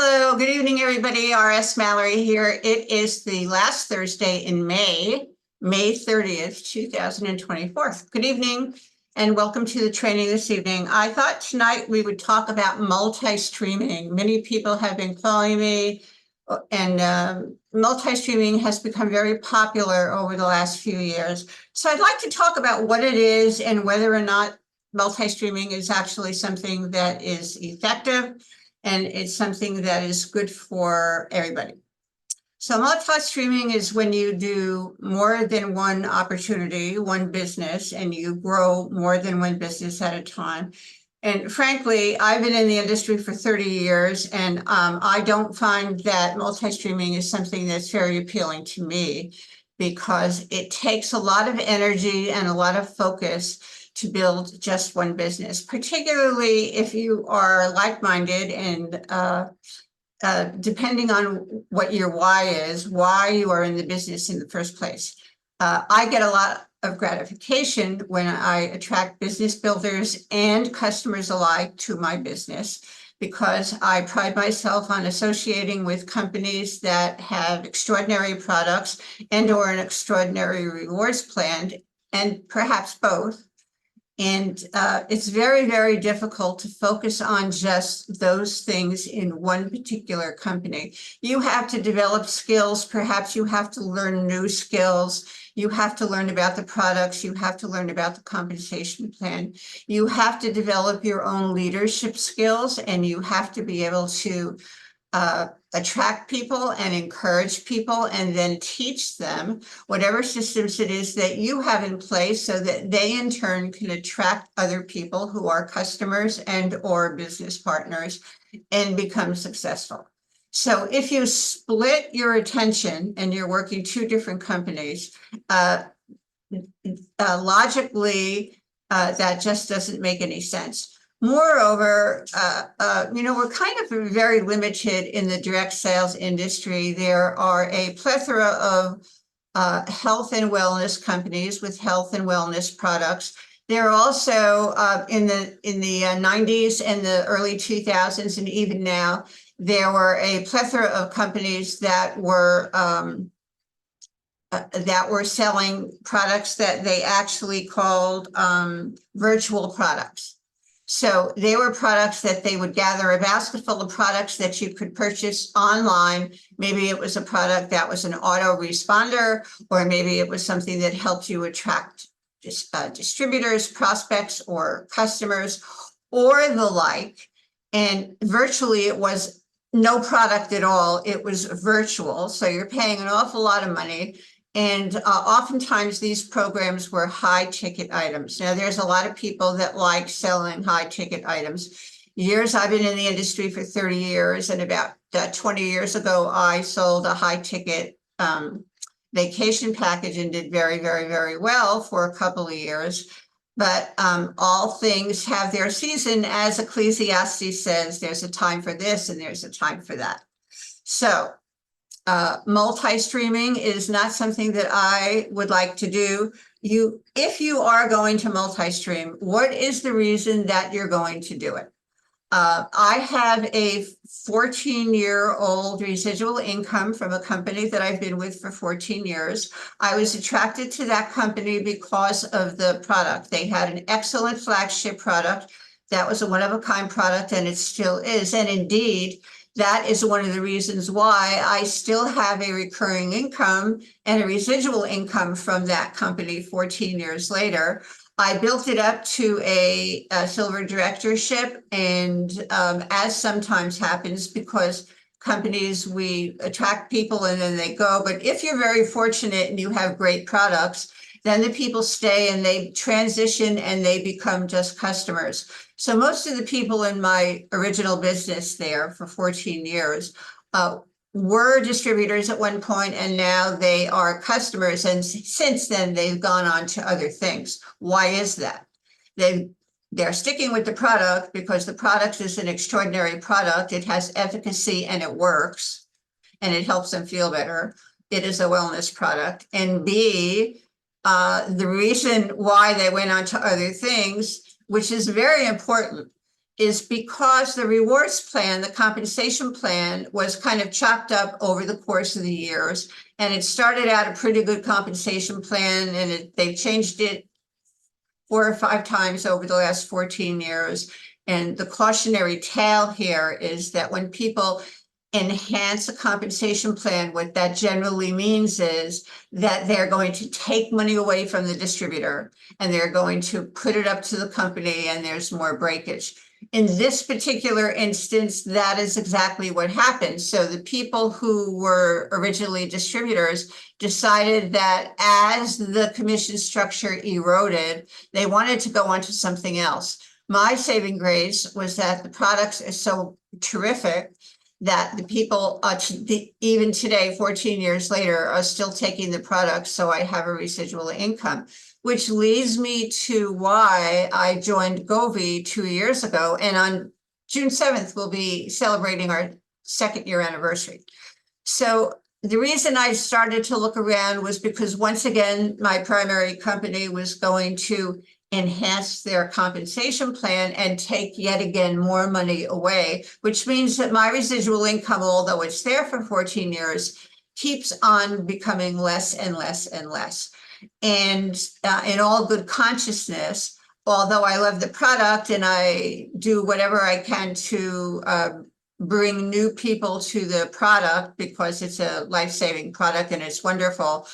Hello, good evening, everybody. RS Mallory here. It is the last Thursday in May, May 30th, 2024. Good evening, and welcome to the training this evening. I thought tonight we would talk about multi-streaming. Many people have been calling me, and multi-streaming has become very popular over the last few years. So I'd like to talk about what it is and whether or not multi-streaming is actually something that is effective and it's something that is good for everybody. So multi-streaming is when you do more than one opportunity, one business, and you grow more than one business at a time. And frankly, I've been in the industry for 30 years, and I don't find that multi-streaming is something that's very appealing to me because it takes a lot of energy and a lot of focus to build just one business, particularly if you are like-minded and depending on what your why is, why you are in the business in the first place. I get a lot of gratification when I attract business builders and customers alike to my business because I pride myself on associating with companies that have extraordinary products and or an extraordinary rewards plan, and perhaps both. And it's very, very difficult to focus on just those things in one particular company. You have to develop skills. Perhaps you have to learn new skills. You have to learn about the products. You have to learn about the compensation plan. You have to develop your own leadership skills, and you have to be able to attract people and encourage people and then teach them whatever systems it is that you have in place so that they in turn can attract other people who are customers and or business partners and become successful. So if you split your attention and you're working two different companies, logically, that just doesn't make any sense. Moreover, we're kind of very limited in the direct sales industry. There are a plethora of health and wellness companies with health and wellness products. There are also in the 90s and the early 2000s, and even now, there were a plethora of companies that were selling products that they actually called virtual products. So they were products that they would gather a basket full of products that you could purchase online. Maybe it was a product that was an autoresponder, or maybe it was something that helped you attract distributors, prospects, or customers, or the like. And virtually it was no product at all. It was virtual. So you're paying an awful lot of money. And oftentimes these programs were high ticket items. Now there's a lot of people that like selling high ticket items. I've been in the industry for 30 years, and about 20 years ago, I sold a high ticket vacation package and did very, very, very well for a couple of years. But all things have their season. As Ecclesiastes says, there's a time for this and there's a time for that. So multi-streaming is not something that I would like to do. If you are going to multi-stream, what is the reason that you're going to do it? I have a 14-year-old residual income from a company that I've been with for 14 years. I was attracted to that company because of the product. They had an excellent flagship product. That was a one-of-a-kind product, and it still is. And indeed, that is one of the reasons why I still have a recurring income and a residual income from that company 14 years later. I built it up to a silver directorship, and as sometimes happens, because companies, we attract people and then they go. But if you're very fortunate and you have great products, then the people stay and they transition and they become just customers. So most of the people in my original business there for 14 years were distributors at one point, and now they are customers. And since then, they've gone on to other things. Why is that? They're sticking with the product because the product is an extraordinary product. It has efficacy and it works, and it helps them feel better. It is a wellness product. And B, the reason why they went on to other things, which is very important, is because the rewards plan, the compensation plan, was kind of chopped up over the course of the years. And it started out a pretty good compensation plan, and they've changed it 4 or 5 times over the last 14 years. And the cautionary tale here is that when people enhance a compensation plan, what that generally means is that they're going to take money away from the distributor and they're going to put it up to the company, and there's more breakage. In this particular instance, that is exactly what happened. So the people who were originally distributors decided that as the commission structure eroded, they wanted to go on to something else. My saving grace was that the products are so terrific that the people, even today, 14 years later, are still taking the products, so I have a residual income. Which leads me to why I joined Govee 2 years ago, and on June 7th, we'll be celebrating our 2nd year anniversary. So the reason I started to look around was because, once again, my primary company was going to enhance their compensation plan and take yet again more money away, which means that my residual income, although it's there for 14 years, keeps on becoming less and less and less. And in all good consciousness, although I love the product and I do whatever I can to bring new people to the product because it's a life-saving product and it's wonderful,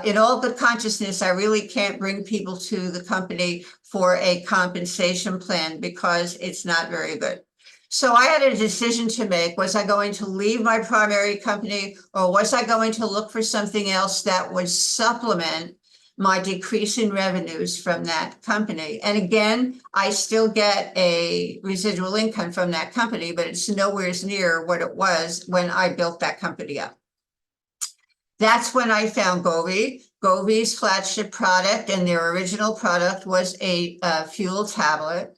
in all good consciousness, I really can't bring people to the company for a compensation plan because it's not very good. So I had a decision to make. Was I going to leave my primary company, or was I going to look for something else that would supplement my decrease in revenues from that company? And again, I still get a residual income from that company, but it's nowhere near what it was when I built that company up. That's when I found Govee. Govee's flagship product and their original product was a fuel tablet,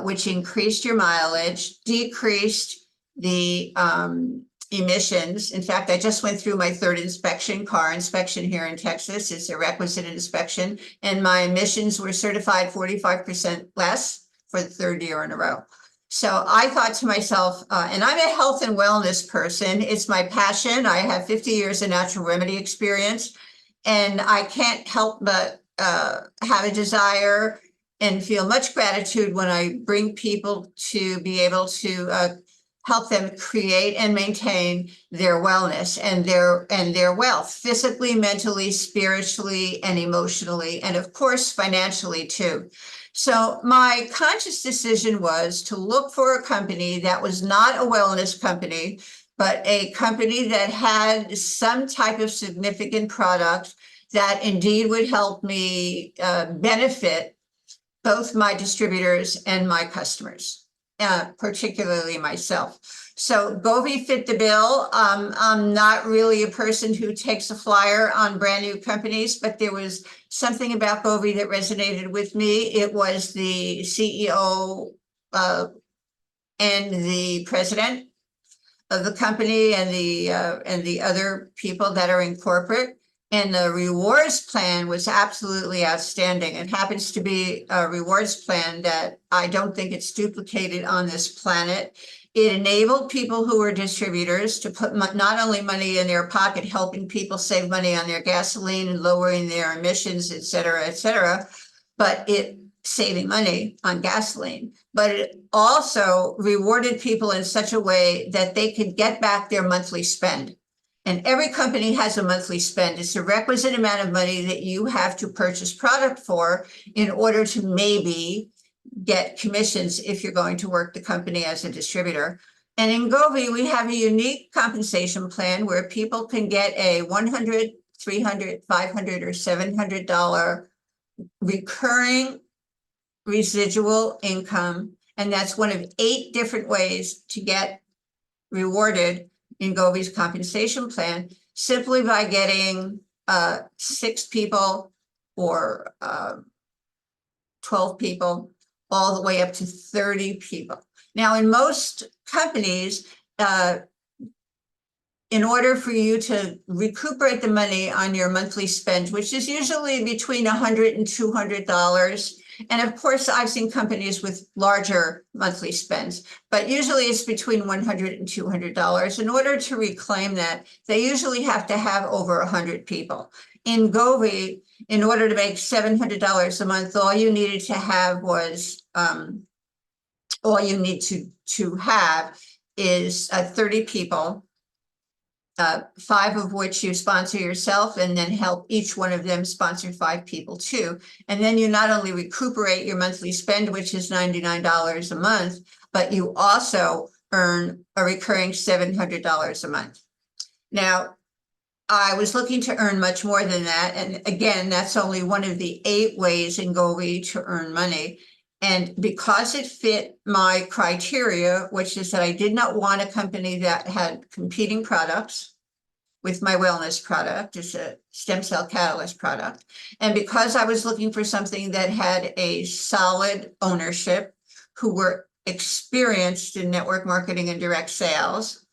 which increased your mileage, decreased the emissions. In fact, I just went through my 3rd inspection, car inspection here in Texas. It's a requisite inspection, and my emissions were certified 45% less for the 3rd year in a row. So I thought to myself, and I'm a health and wellness person. It's my passion. I have 50 years of natural remedy experience, and I can't help but have a desire and feel much gratitude when I bring people to be able to help them create and maintain their wellness and their wealth, physically, mentally, spiritually, and emotionally, and of course, financially too. So my conscious decision was to look for a company that was not a wellness company, but a company that had some type of significant product that indeed would help me benefit both my distributors and my customers, particularly myself. So Govee fit the bill. I'm not really a person who takes a flyer on brand new companies, but there was something about Govee that resonated with me. It was the CEO and the president of the company and the other people that are in corporate. And the rewards plan was absolutely outstanding. It happens to be a rewards plan that I don't think it's duplicated on this planet. It enabled people who were distributors to put not only money in their pocket, helping people save money on their gasoline and lowering their emissions, et cetera, but it saving money on gasoline. But it also rewarded people in such a way that they could get back their monthly spend. And every company has a monthly spend. It's a requisite amount of money that you have to purchase product for in order to maybe get commissions if you're going to work the company as a distributor. And in Govee, we have a unique compensation plan where people can get a $100, $300, $500, or $700 recurring residual income. And that's one of 8 different ways to get rewarded in Govee's compensation plan, simply by getting 6 people or 12 people, all the way up to 30 people. Now, in most companies, in order for you to recuperate the money on your monthly spend, which is usually between $100 and $200, And of course, I've seen companies with larger monthly spends, but usually it's between $100 and $200. In order to reclaim that, they usually have to have over 100 people. In Govee, in order to make $700 a month, all you needed to have was, all you need to have is 30 people, 5 of which you sponsor yourself, and then help each one of them sponsor 5 people too. And then you not only recuperate your monthly spend, which is $99 a month, but you also earn a recurring $700 a month. Now, I was looking to earn much more than that. And again, that's only one of the 8 ways in Govee to earn money. And because it fit my criteria, which is that I did not want a company that had competing products with my wellness product, it's a stem cell catalyst product. And because I was looking for something that had a solid ownership, who were experienced in network marketing and direct sales,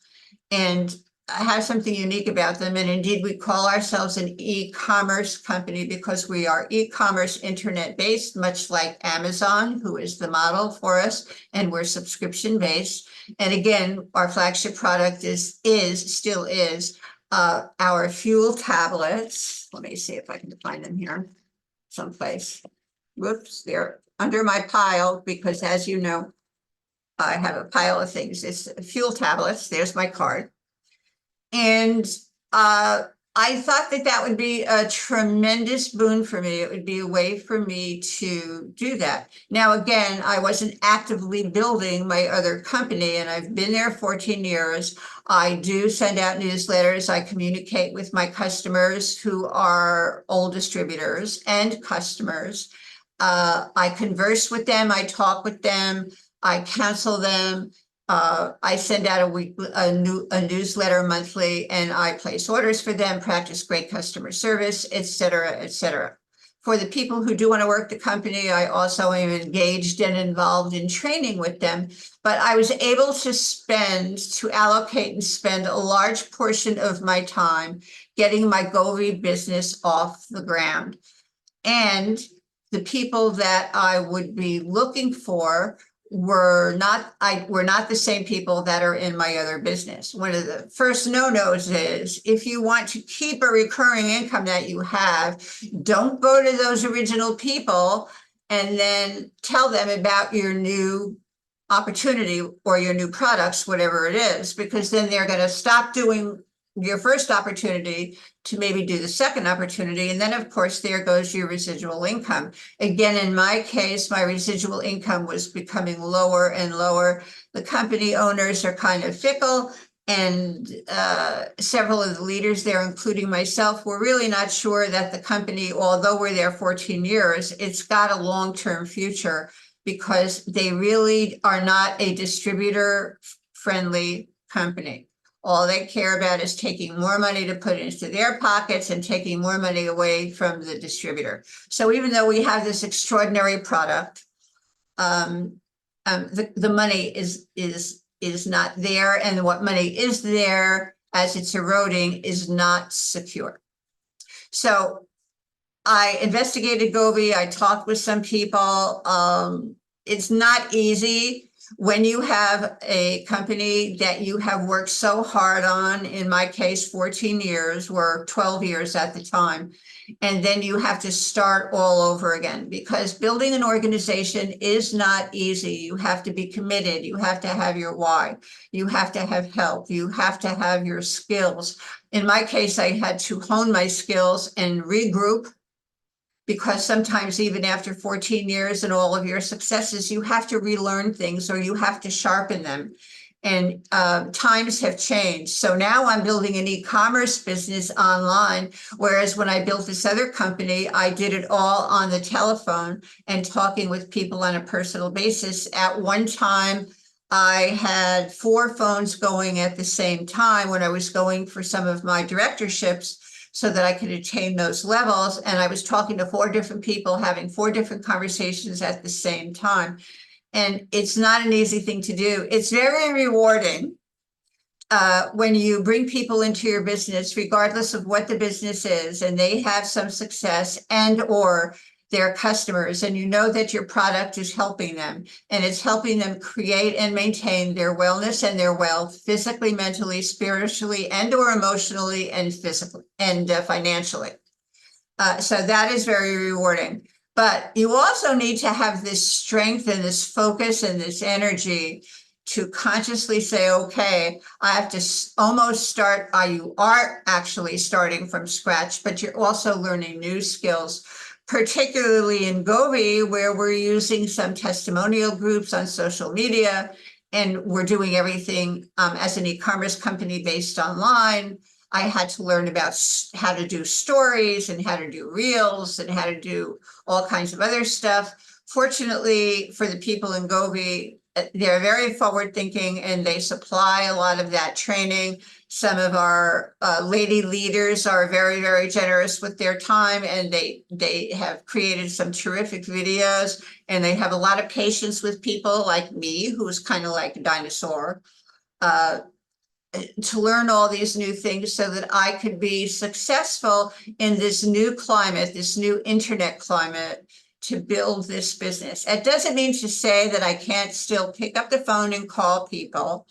and have something unique about them. And indeed, we call ourselves an e-commerce company because we are e-commerce internet based, much like Amazon, who is the model for us, and we're subscription based. And again, our flagship product still is our fuel tablets. Let me see if I can find them here someplace. Whoops, they're under my pile because, as you know, I have a pile of things. It's fuel tablets. There's my card. And I thought that that would be a tremendous boon for me. It would be a way for me to do that. Now, again, I wasn't actively building my other company, and I've been there 14 years. I do send out newsletters. I communicate with my customers who are old distributors and customers. I converse with them. I talk with them. I counsel them. I send out a newsletter monthly, and I place orders for them, practice great customer service, et cetera, et cetera. For the people who do want to work the company, I also am engaged and involved in training with them. But I was able to allocate and spend a large portion of my time getting my Govee business off the ground. And the people that I would be looking for were not the same people that are in my other business. One of the first no-nos is, if you want to keep a recurring income that you have, don't go to those original people and then tell them about your new opportunity or your new products, whatever it is, because then they're going to stop doing your first opportunity to maybe do the second opportunity. And then, of course, there goes your residual income. Again, in my case, my residual income was becoming lower and lower. The company owners are kind of fickle, and several of the leaders there, including myself, were really not sure that the company, although we're there 14 years, it's got a long-term future, because they really are not a distributor-friendly company. All they care about is taking more money to put into their pockets and taking more money away from the distributor. So even though we have this extraordinary product, the money is not there, and what money is there as it's eroding is not secure. So I investigated Govee. I talked with some people. It's not easy when you have a company that you have worked so hard on, in my case, 14 years or 12 years at the time, and then you have to start all over again, because building an organization is not easy. You have to be committed. You have to have your why. You have to have help. You have to have your skills. In my case, I had to hone my skills and regroup, because sometimes even after 14 years and all of your successes, you have to relearn things, or you have to sharpen them. And times have changed. So now I'm building an e-commerce business online, whereas when I built this other company, I did it all on the telephone and talking with people on a personal basis. At one time, I had 4 phones going at the same time when I was going for some of my directorships, so that I could attain those levels. And I was talking to 4 different people, having 4 different conversations at the same time. And it's not an easy thing to do. It's very rewarding when you bring people into your business, regardless of what the business is, and they have some success, and or their customers, and you know that your product is helping them, and it's helping them create and maintain their wellness and their wealth physically, mentally, spiritually, and or emotionally, and physically and financially. So that is very rewarding. But you also need to have this strength and this focus and this energy to consciously say, okay, I have to almost start, you are actually starting from scratch, but you're also learning new skills, particularly in Govi, where we're using some testimonial groups on social media, and we're doing everything as an e-commerce company based online. I had to learn about how to do stories and how to do reels and how to do all kinds of other stuff. Fortunately for the people in Govi, they're very forward thinking and they supply a lot of that training. Some of our lady leaders are very, very generous with their time, and they have created some terrific videos, and they have a lot of patience with people like me, who's kind of like a dinosaur, to learn all these new things so that I could be successful in this new climate, this new internet climate, to build this business. It doesn't mean to say that I can't still pick up the phone and call people.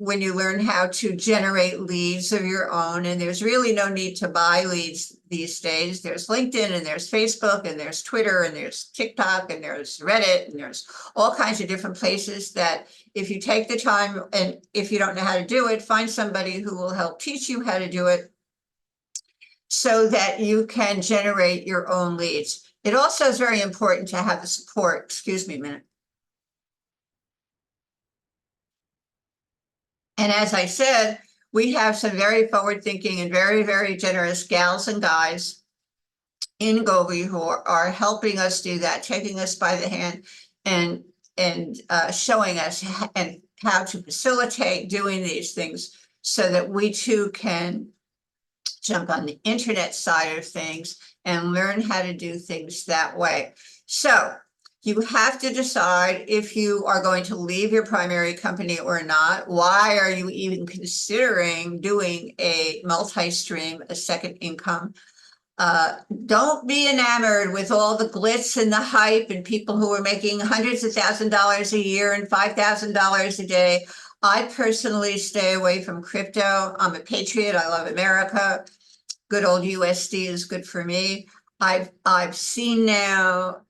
When you learn how to generate leads of your own, and there's really no need to buy leads these days. There's LinkedIn and there's Facebook and there's Twitter and there's TikTok and there's Reddit and there's all kinds of different places that if you take the time, and if you don't know how to do it, find somebody who will help teach you how to do it so that you can generate your own leads. It also is very important to have the support. Excuse me a minute. And as I said, we have some very forward-thinking and very, very generous gals and guys in Govi who are helping us do that, taking us by the hand and showing us and how to facilitate doing these things so that we too can jump on the internet side of things and learn how to do things that way. So you have to decide if you are going to leave your primary company or not. Why are you even considering doing a multi-stream, a second income? Don't be enamored with all the glitz and the hype and people who are making hundreds of $1,000s a year and $5,000 a day. I personally stay away from crypto. I'm a patriot. I love America. Good old USD is good for me. I've seen now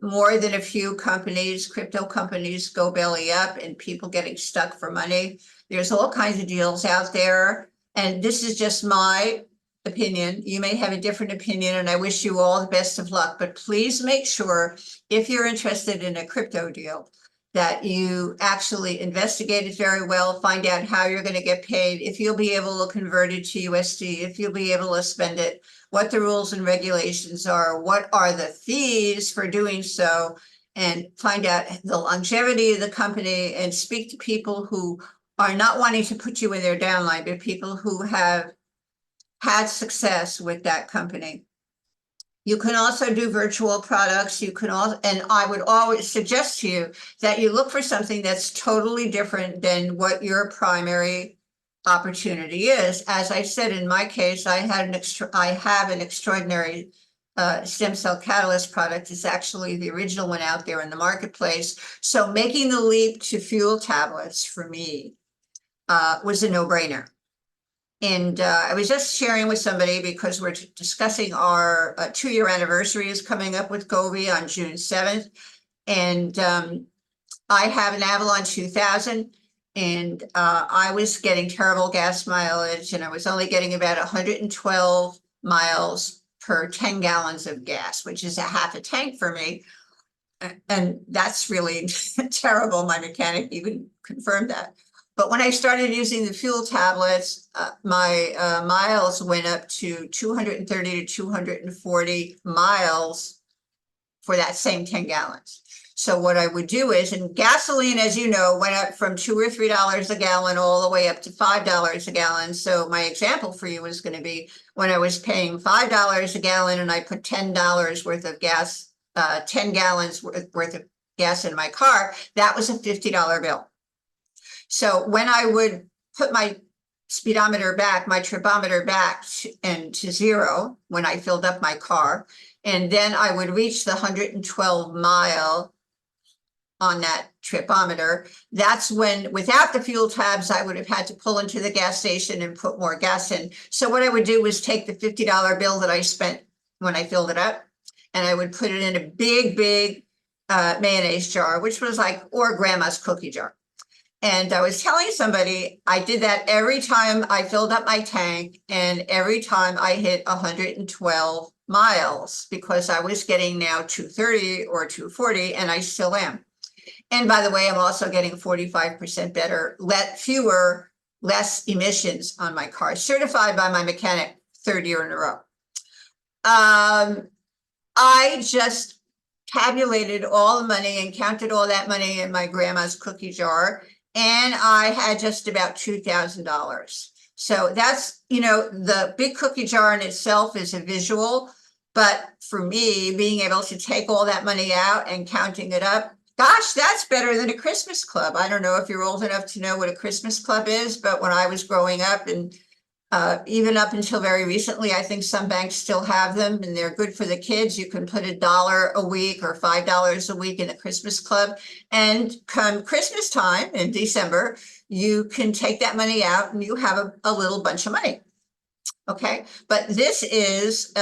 more than a few companies, crypto companies, go belly up and people getting stuck for money. There's all kinds of deals out there, and this is just my opinion. You may have a different opinion, and I wish you all the best of luck, but please make sure if you're interested in a crypto deal that you actually investigate it very well, find out how you're going to get paid, if you'll be able to convert it to USD, if you'll be able to spend it, what the rules and regulations are, what are the fees for doing so, and find out the longevity of the company, and speak to people who are not wanting to put you in their downline, but people who have had success with that company. You can also do virtual products. You can also, and I would always suggest to you that you look for something that's totally different than what your primary opportunity is. As I said, in my case, I have an extraordinary stem cell catalyst product. It's actually the original one out there in the marketplace. So making the leap to fuel tablets for me was a no-brainer. And I was just sharing with somebody because we're discussing our 2-year anniversary is coming up with Govi on June 7th. And I have an Avalon 2000, and I was getting terrible gas mileage, and I was only getting about 112 miles per 10 gallons of gas, which is a half a tank for me. And that's really terrible. My mechanic even confirmed that. But when I started using the fuel tablets, my miles went up to 230 to 240 miles for that same 10 gallons. So what I would do is, and gasoline, as you know, went up from $2 or $3 a gallon all the way up to $5 a gallon. So my example for you is going to be when I was paying $5 a gallon and I put $10 worth of gas, 10 gallons worth of gas in my car, that was a $50 bill. So when I would put my speedometer back, my tripometer back to zero when I filled up my car. And then I would reach the 112 mile on that tripometer. That's when, without the fuel tabs, I would have had to pull into the gas station and put more gas in. So what I would do was take the $50 bill that I spent when I filled it up, and I would put it in a big mayonnaise jar, which was like, or grandma's cookie jar. And I was telling somebody I did that every time I filled up my tank and every time I hit 112 miles, because I was getting now 230 or 240, and I still am. And by the way, I'm also getting 45% better, less emissions on my car, certified by my mechanic 3rd year in a row. I just tabulated all the money and counted all that money in my grandma's cookie jar, and I had just about $2,000. So that's, the big cookie jar in itself is a visual, but for me, being able to take all that money out and counting it up, gosh, that's better than a Christmas club. I don't know if you're old enough to know what a Christmas club is, but when I was growing up, and even up until very recently, I think some banks still have them, and they're good for the kids. You can put $1 a week or $5 a week in a Christmas club. And come Christmas time in December, you can take that money out and you have a little bunch of money. Okay, but this is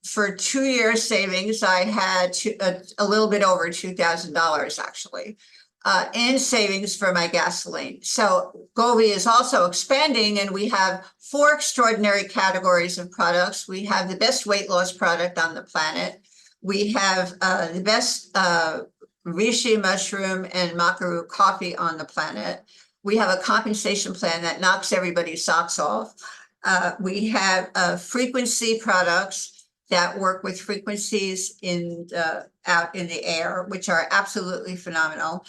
for 2 years savings. I had a little bit over $2,000 actually in savings for my gasoline. So Govee is also expanding, and we have 4 extraordinary categories of products. We have the best weight loss product on the planet. We have the best reishi mushroom and macaroon coffee on the planet. We have a compensation plan that knocks everybody's socks off. We have frequency products that work with frequencies out in the air, which are absolutely phenomenal.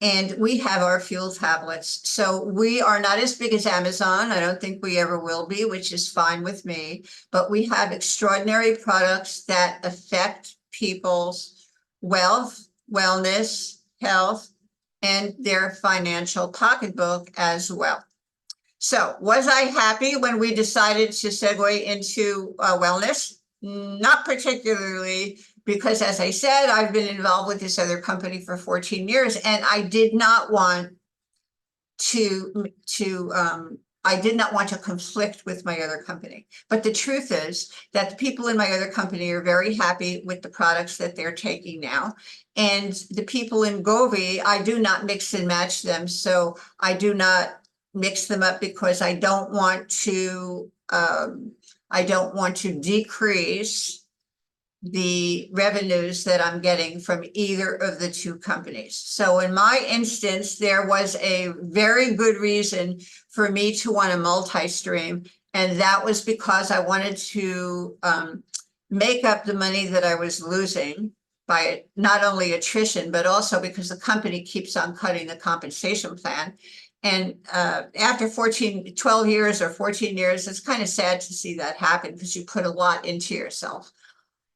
And we have our fuel tablets. So we are not as big as Amazon. I don't think we ever will be, which is fine with me. But we have extraordinary products that affect people's wealth, wellness, health, and their financial pocketbook as well. So was I happy when we decided to segue into wellness? Not particularly, because as I said, I've been involved with this other company for 14 years, and I did not want to conflict with my other company. But the truth is that the people in my other company are very happy with the products that they're taking now. And the people in Govee, I do not mix and match them. So I do not mix them up because I don't want to decrease the revenues that I'm getting from either of the 2 companies. So in my instance, there was a very good reason for me to want a multi-stream. And that was because I wanted to make up the money that I was losing by not only attrition, but also because the company keeps on cutting the compensation plan. And after 12 years or 14 years, it's kind of sad to see that happen because you put a lot into yourself.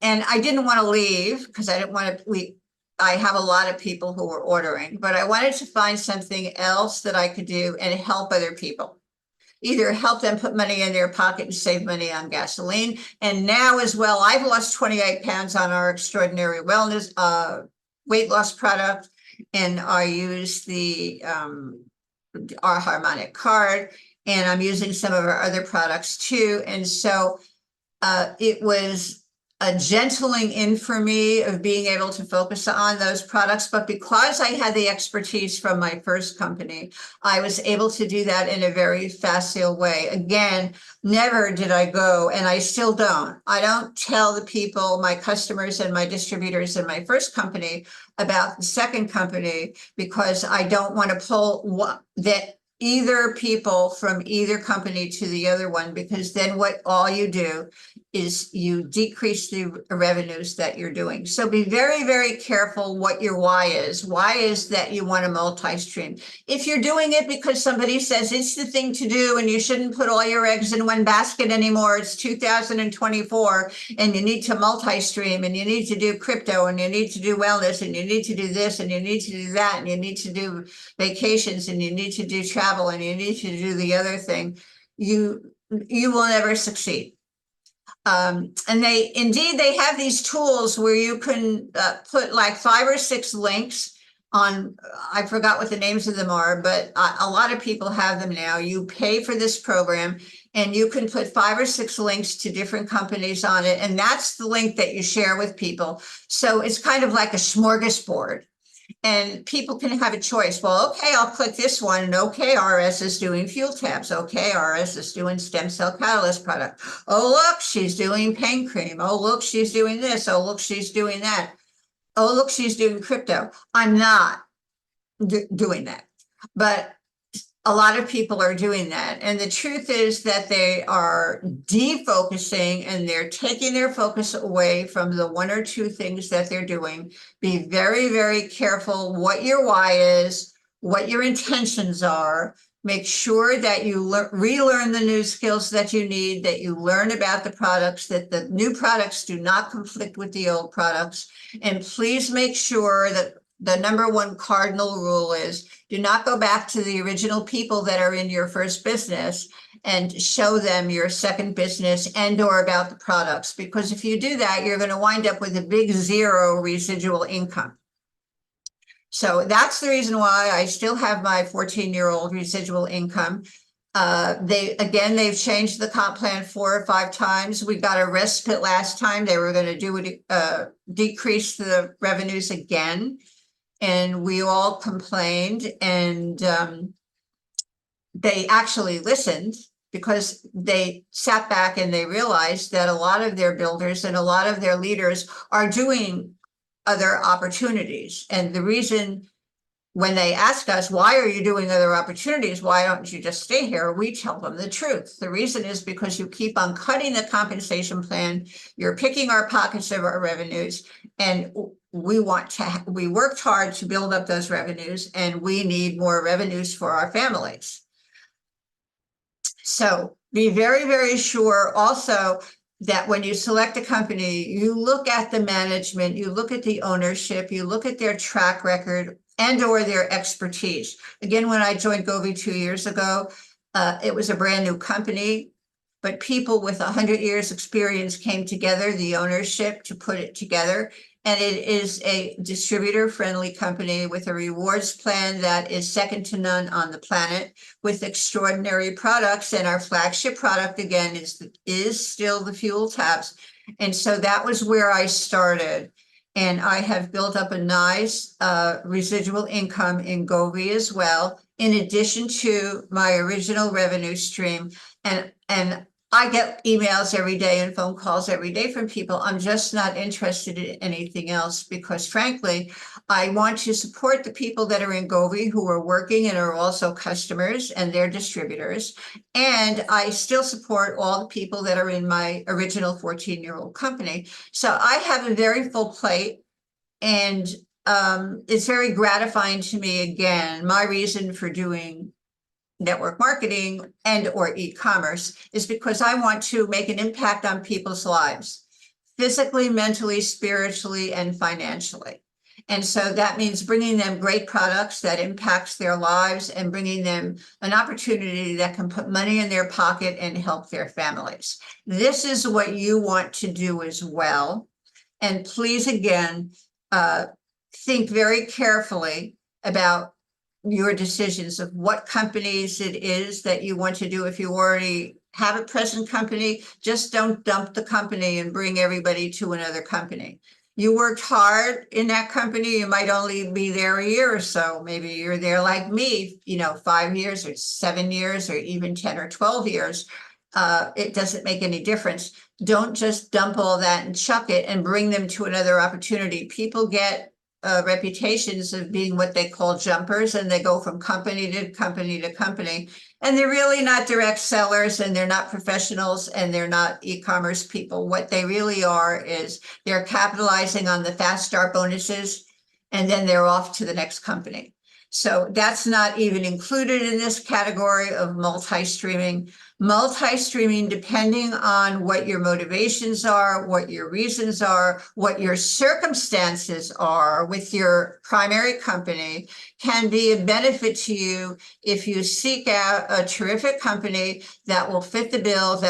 And I didn't want to leave because I didn't want to I have a lot of people who were ordering, but I wanted to find something else that I could do and help other people. Either help them put money in their pocket and save money on gasoline. And now as well, I've lost 28 pounds on our extraordinary wellness weight loss product. And I use our harmonic card, and I'm using some of our other products too. And so it was a gentling in for me of being able to focus on those products. But because I had the expertise from my first company, I was able to do that in a very facile way. Again, never did I go, and I still don't. I don't tell the people, my customers and my distributors in my first company about the second company, because I don't want to pull either people from either company to the other one, because then all you do is you decrease the revenues that you're doing. So be very, very careful what your why is. Why is that you want a multi-stream? If you're doing it because somebody says it's the thing to do and you shouldn't put all your eggs in one basket anymore, it's 2024 and you need to multi-stream and you need to do crypto and you need to do wellness and you need to do this and you need to do that and you need to do vacations and you need to do travel and you need to do the other thing. you will never succeed. And they have these tools where you can put like 5 or 6 links on, I forgot what the names of them are, but a lot of people have them now. You pay for this program and you can put 5 or 6 links to different companies on it. And that's the link that you share with people. So it's kind of like a smorgasbord. And people can have a choice. Well, okay, I'll click this one. And okay, RS is doing fuel tabs. Okay, RS is doing stem cell catalyst product. Oh, look, she's doing pain cream. Oh, look, she's doing this. Oh, look, she's doing that. Oh, look, she's doing crypto. I'm not doing that. But a lot of people are doing that. And the truth is that they are defocusing and they're taking their focus away from the 1 or 2 things that they're doing. Be very, very careful what your why is, what your intentions are. Make sure that you relearn the new skills that you need, that you learn about the products, that the new products do not conflict with the old products. And please make sure that the number 1 cardinal rule is do not go back to the original people that are in your first business and show them your second business and or about the products. Because if you do that, you're going to wind up with a big 0 residual income. So that's the reason why I still have my 14-year-old residual income. They've changed the comp plan 4 or 5 times. We got a respite last time. They were going to do it, decrease the revenues again. And we all complained, and they actually listened because they sat back and they realized that a lot of their builders and a lot of their leaders are doing other opportunities. And the reason when they ask us, why are you doing other opportunities? Why don't you just stay here? We tell them the truth. The reason is because you keep on cutting the compensation plan. You're picking our pockets of our revenues, and we worked hard to build up those revenues, and we need more revenues for our families. So be very, very sure also that when you select a company, you look at the management, you look at the ownership, you look at their track record and or their expertise. Again, when I joined Govee 2 years ago, it was a brand new company, but people with 100 years experience came together, the ownership, to put it together. And it is a distributor-friendly company with a rewards plan that is second to none on the planet, with extraordinary products. And our flagship product, again, is still the fuel tabs. And so that was where I started. And I have built up a nice residual income in Govee as well, in addition to my original revenue stream. And I get emails every day and phone calls every day from people. I'm just not interested in anything else because, frankly, I want to support the people that are in Govee who are working and are also customers and their distributors. And I still support all the people that are in my original 14-year-old company. So I have a very full plate, and it's very gratifying to me. Again, my reason for doing network marketing and or e-commerce is because I want to make an impact on people's lives, physically, mentally, spiritually, and financially. And so that means bringing them great products that impacts their lives and bringing them an opportunity that can put money in their pocket and help their families. This is what you want to do as well. And please, again, think very carefully about your decisions of what companies it is that you want to do. If you already have a present company, just don't dump the company and bring everybody to another company. You worked hard in that company. You might only be there a year or so. Maybe you're there like me, 5 years or 7 years or even 10 or 12 years. It doesn't make any difference. Don't just dump all that and chuck it and bring them to another opportunity. People get reputations of being what they call jumpers, and they go from company to company to company, and they're really not direct sellers, and they're not professionals, and they're not e-commerce people. What they really are is they're capitalizing on the fast start bonuses, and then they're off to the next company. So that's not even included in this category of multi-streaming. Multi-streaming, depending on what your motivations are, what your reasons are, what your circumstances are with your primary company, can be a benefit to you if you seek out a terrific company that will fit the bill,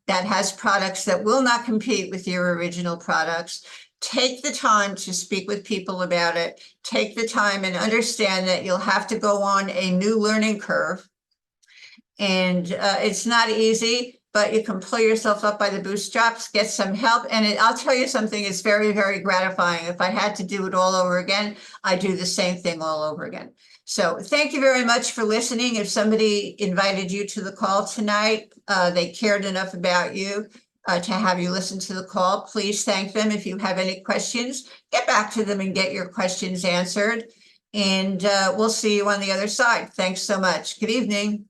that has products that will not compete with your original products. Take the time to speak with people about it. Take the time and understand that you'll have to go on a new learning curve. And it's not easy, but you can pull yourself up by the bootstraps, get some help. And I'll tell you something, it's very, very gratifying. If I had to do it all over again, I'd do the same thing all over again. So thank you very much for listening. If somebody invited you to the call tonight, they cared enough about you to have you listen to the call, please thank them. If you have any questions, get back to them and get your questions answered. And we'll see you on the other side. Thanks so much. Good evening.